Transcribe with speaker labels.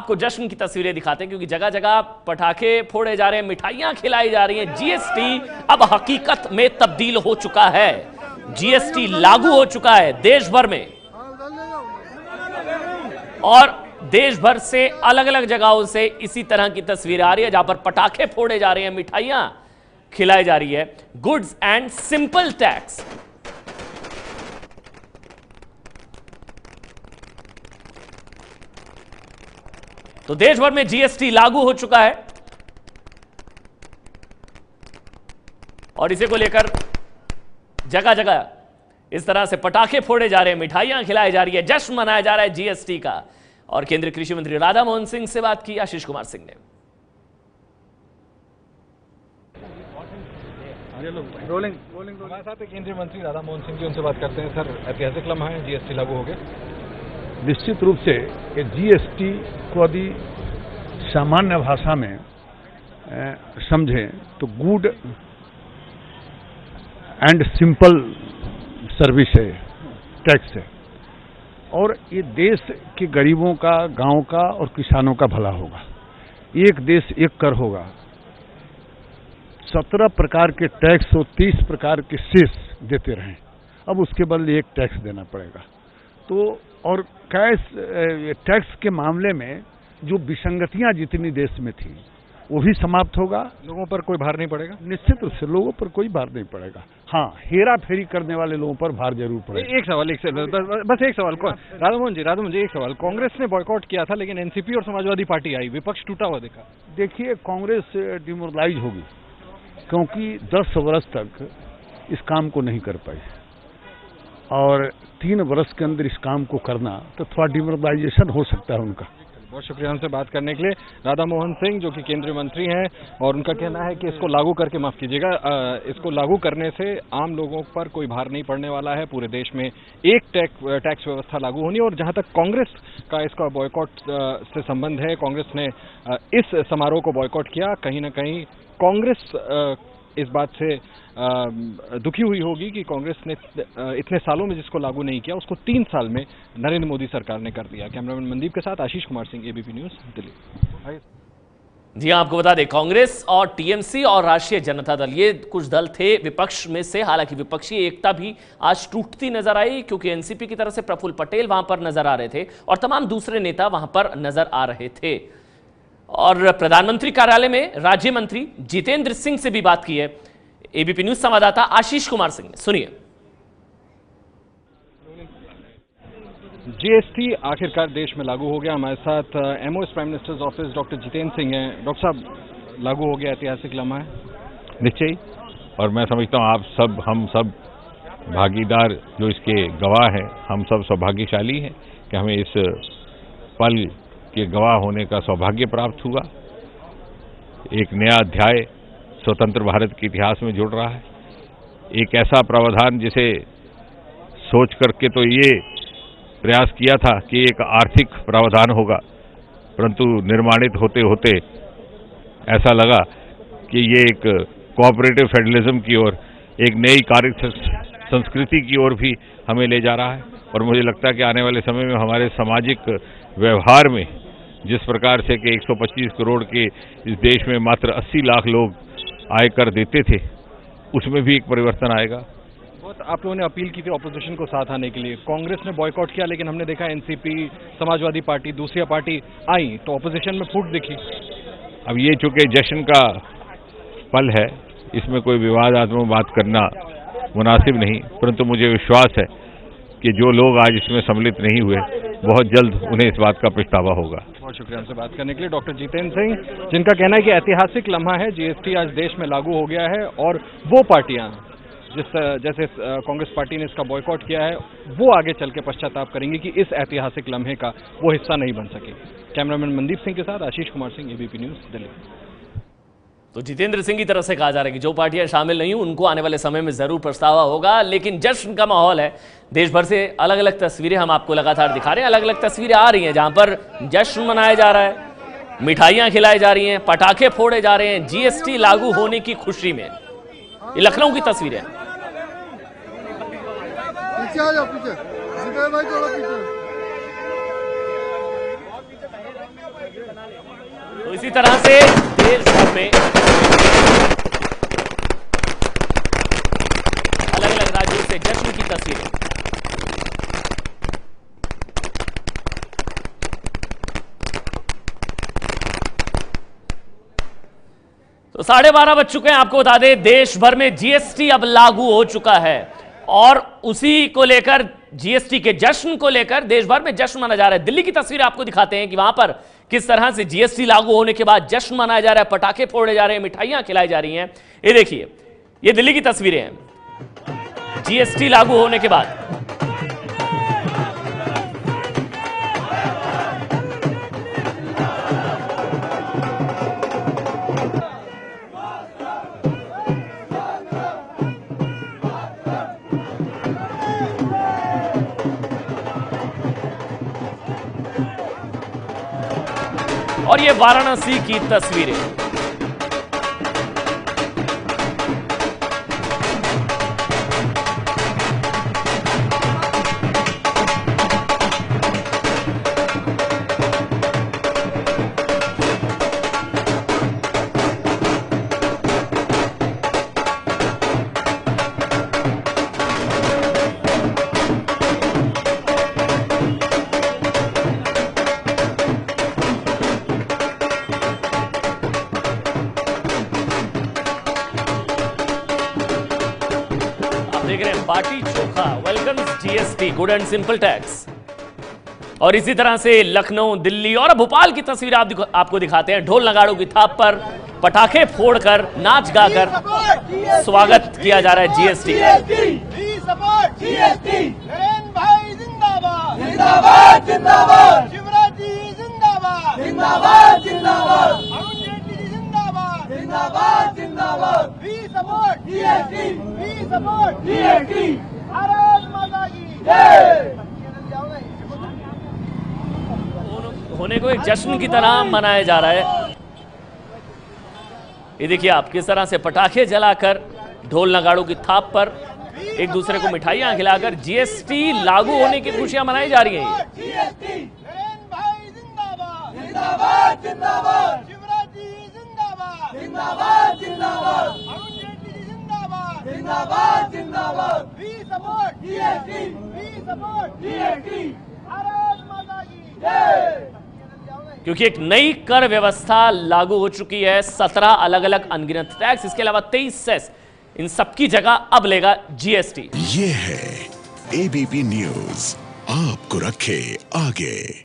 Speaker 1: आपको जश्न की तस्वीरें दिखाते हैं क्योंकि जगह जगह पटाखे फोड़े जा रहे हैं, मिठाइयां खिलाई जा रही हैं। जीएसटी अब हकीकत में तब्दील हो चुका है। जीएसटी लागू हो चुका है देश भर में और देश भर से अलग अलग जगहों से इसी तरह की तस्वीरें आ रही है जहां पर पटाखे फोड़े जा रहे हैं, मिठाइयां खिलाई जा रही है। गुड्स एंड सिंपल टैक्स तो देश भर में जीएसटी लागू हो चुका है और इसे को लेकर जगह जगह इस तरह से पटाखे फोड़े जा रहे हैं, मिठाइयां खिलाई जा रही है, जश्न मनाया जा रहा है जीएसटी का। और केंद्रीय कृषि मंत्री राधा मोहन सिंह से बात की आशीष कुमार सिंह ने।
Speaker 2: हमारे साथ केंद्रीय मंत्री राधा मोहन सिंह जी, उनसे बात करते हैं। सर, ऐतिहासिक लम्हा है, जीएसटी लागू हो गया।
Speaker 3: निश्चित रूप से जीएसटी को यदि सामान्य भाषा में समझें तो गुड एंड सिंपल सर्विस है, टैक्स है और ये देश के गरीबों का, गांव का और किसानों का भला होगा। एक देश एक कर होगा। 17 प्रकार के टैक्स और 30 प्रकार के सेस देते रहें, अब उसके बदले एक टैक्स देना पड़ेगा। तो और कैश टैक्स के मामले में जो विसंगतियां जितनी देश में थी वो भी समाप्त होगा।
Speaker 2: लोगों पर कोई भार नहीं पड़ेगा।
Speaker 3: निश्चित रूप से लोगों पर कोई भार नहीं पड़ेगा। हाँ, हेरा फेरी करने वाले लोगों पर भार जरूर पड़ेगा।
Speaker 2: एक सवाल बस एक सवाल। राधा मोहन जी एक सवाल। कांग्रेस ने बॉयकॉट किया था लेकिन एनसीपी और समाजवादी पार्टी आई, विपक्ष टूटा हुआ देखा।
Speaker 3: देखिए, कांग्रेस डिमोरलाइज होगी क्योंकि 10 वर्ष तक इस काम को नहीं कर पाई और 3 वर्ष के अंदर इस काम को करना तो थोड़ा डिमोरलाइजेशन हो सकता है उनका।
Speaker 2: बहुत शुक्रिया हमसे बात करने के लिए। राधा मोहन सिंह जो कि केंद्रीय मंत्री हैं और उनका कहना है कि इसको लागू करके, माफ कीजिएगा, इसको लागू करने से आम लोगों पर कोई भार नहीं पड़ने वाला है। पूरे देश में एक टैक्स व्यवस्था लागू होनी। और जहां तक कांग्रेस का इसका बॉयकॉट से संबंध है, कांग्रेस ने इस समारोह को बॉयकॉट किया। कहीं ना कहीं कांग्रेस इस बात से दुखी हुई होगी कि कांग्रेस ने इतने सालों में जिसको लागू नहीं किया उसको 3 साल में नरेंद्र मोदी सरकार ने कर दिया। कैमरामैन मनदीप के साथ आशीष कुमार सिंह, एबीपी न्यूज, दिल्ली।
Speaker 1: जी हां, आपको बता दें कांग्रेस और टीएमसी और राष्ट्रीय जनता दल, ये कुछ दल थे विपक्ष में से। हालांकि विपक्षी एकता भी आज टूटती नजर आई क्योंकि एनसीपी की तरफ से प्रफुल्ल पटेल वहां पर नजर आ रहे थे और तमाम दूसरे नेता वहां पर नजर आ रहे थे। और प्रधानमंत्री कार्यालय में राज्य मंत्री जितेंद्र सिंह से भी बात की है एबीपी न्यूज संवाददाता आशीष कुमार सिंह ने। सुनिए।
Speaker 2: जीएसटी आखिरकार देश में लागू हो गया। हमारे साथ MOS prime minister's office doctor Jitendra Singh हैं। डॉक्टर साहब, लागू हो गया, ऐतिहासिक लम्हा है।
Speaker 4: निश्चय, और मैं समझता हूँ हम सब भागीदार जो इसके गवाह हैं, हम सब सौभाग्यशाली हैं कि हमें इस पल के गवाह होने का सौभाग्य प्राप्त हुआ। एक नया अध्याय स्वतंत्र भारत के इतिहास में जुड़ रहा है। एक ऐसा प्रावधान जिसे सोच करके तो ये प्रयास किया था कि एक आर्थिक प्रावधान होगा, परंतु निर्माणित होते होते ऐसा लगा कि ये एक कोऑपरेटिव फेडरलिज्म की ओर, एक नई कार्य संस्कृति की ओर भी हमें ले जा रहा है। और मुझे लगता है कि आने वाले समय में हमारे सामाजिक व्यवहार में जिस प्रकार से कि 125 करोड़ के इस देश में मात्र 80 लाख लोग आयकर देते थे, उसमें भी एक परिवर्तन आएगा।
Speaker 2: बहुत आप लोगों ने अपील की थी ऑपोजिशन को साथ आने के लिए, कांग्रेस ने बॉयकॉट किया, लेकिन हमने देखा एनसीपी, समाजवादी पार्टी, दूसरी पार्टी आई तो ऑपोजिशन में फूट दिखी।
Speaker 4: अब ये चूंकि जश्न का पल है, इसमें कोई विवादात्मक बात करना मुनासिब नहीं, परंतु मुझे विश्वास है कि जो लोग आज इसमें सम्मिलित नहीं हुए, बहुत जल्द उन्हें इस बात का पछतावा होगा।
Speaker 2: बहुत शुक्रिया हमसे बात करने के लिए। डॉक्टर जितेंद्र सिंह, जिनका कहना है कि ऐतिहासिक लम्हा है, जीएसटी आज देश में लागू हो गया है और वो पार्टियां जैसे कांग्रेस पार्टी ने इसका बॉयकॉट किया है, वो आगे चल के पश्चाताप करेंगी कि इस ऐतिहासिक लम्हे का वो हिस्सा नहीं बन सके। कैमरामैन मनदीप सिंह के साथ आशीष कुमार सिंह, एबीपी न्यूज, दिल्ली।
Speaker 1: तो जितेंद्र सिंह की तरफ से कहा जा रहा है कि जो पार्टियां शामिल नहीं उनको आने वाले समय में जरूर पछतावा होगा, लेकिन जश्न का माहौल है। देश भर से अलग अलग तस्वीरें हम आपको लगातार दिखा रहे हैं, अलग अलग तस्वीरें आ रही हैं जहां पर जश्न मनाया जा रहा है, मिठाइयां खिलाई जा रही हैं, पटाखे फोड़े जा रहे हैं जीएसटी लागू होने की खुशी में। ये लखनऊ की तस्वीरें हैं।
Speaker 5: पीछे आ जाओ, पीछे भाई, थोड़ा पीछे।
Speaker 1: इसी तरह से देश भर में अलग अलग राज्यों से जश्न की तस्वीरें। तो 12:30 बज चुके हैं। आपको बता दें देश भर में जीएसटी अब लागू हो चुका है और उसी को लेकर जीएसटी के जश्न को लेकर देश भर में जश्न मनाया जा रहा है। दिल्ली की तस्वीर आपको दिखाते हैं कि वहां पर किस तरह से जीएसटी लागू होने के बाद जश्न मनाया जा रहा है, पटाखे फोड़े जा रहे हैं, मिठाइयां खिलाई जा रही हैं। ये देखिए, ये दिल्ली की तस्वीरें हैं जीएसटी लागू होने के बाद। और ये वाराणसी की तस्वीरें। देख रहे हैं baati chokha welcomes GST good and simple tax. और इसी तरह से लखनऊ, दिल्ली और भोपाल की तस्वीर आपको दिखाते हैं। ढोल नगाड़ों की थाप पर पटाखे फोड़कर नाच गाकर स्वागत किया जा रहा है जीएसटी का।
Speaker 5: जिंदाबाद जिंदाबाद we support GST, we support GST, Bharat माता की जय।
Speaker 1: होने को एक जश्न की तरह मनाया जा रहा है। ये देखिए आप किस तरह से पटाखे जलाकर ढोल नगाड़ों की थाप पर एक दूसरे को मिठाइयां खिलाकर जीएसटी लागू होने की खुशियां मनाई जा रही हैं।
Speaker 5: जिंदाबाद जिंदाबाद जिंदाबाद जिंदाबाद अरुण जेटली जिंदाबाद जिंदाबाद जिंदाबाद we support GST, we support GST, Bharat माता की जय।
Speaker 1: क्योंकि एक नई कर व्यवस्था लागू हो चुकी है। 17 अलग अलग अनगिनत टैक्स, इसके अलावा 23 सेस, इन सबकी जगह अब लेगा जीएसटी।
Speaker 6: ये है एबीपी न्यूज, आपको रखे आगे।